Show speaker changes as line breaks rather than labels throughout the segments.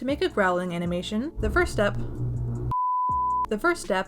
To make a growling animation, the first step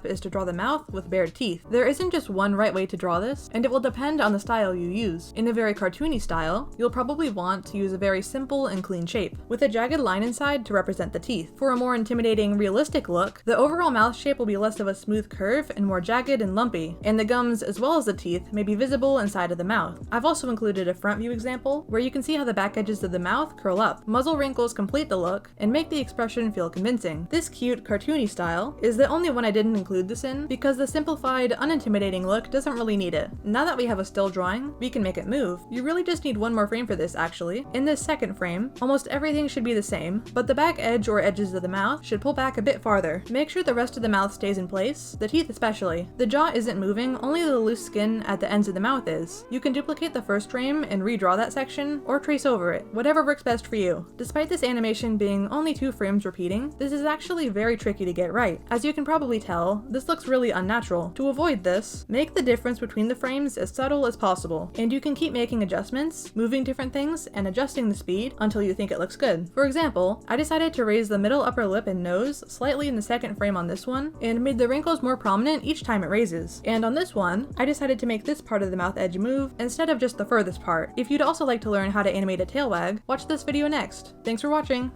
is to draw the mouth with bared teeth. There isn't just one right way to draw this, and it will depend on the style you use. In a very cartoony style, you'll probably want to use a very simple and clean shape, with a jagged line inside to represent the teeth. For a more intimidating, realistic look, the overall mouth shape will be less of a smooth curve and more jagged and lumpy, and the gums as well as the teeth may be visible inside of the mouth. I've also included a front view example, where you can see how the back edges of the mouth curl up. Muzzle wrinkles complete the look and make the expression feel convincing. This cute, cartoony style is the only one I didn't include this in because the simplified, unintimidating look doesn't really need it. Now that we have a still drawing, we can make it move. You really just need one more frame for this actually. In this second frame, almost everything should be the same, but the back edge or edges of the mouth should pull back a bit farther. Make sure the rest of the mouth stays in place, the teeth especially. The jaw isn't moving, only the loose skin at the ends of the mouth is. You can duplicate the first frame and redraw that section, or trace over it, whatever works best for you. Despite this animation being only 2 frames repeating, this is actually very tricky to get right. As you can probably tell, this looks really unnatural. To avoid this, make the difference between the frames as subtle as possible, and you can keep making adjustments, moving different things, and adjusting the speed until you think it looks good. For example, I decided to raise the middle upper lip and nose slightly in the second frame on this one, and made the wrinkles more prominent each time it raises. And on this one, I decided to make this part of the mouth edge move instead of just the furthest part. If you'd also like to learn how to animate a tail wag, watch this video next. Thanks for watching!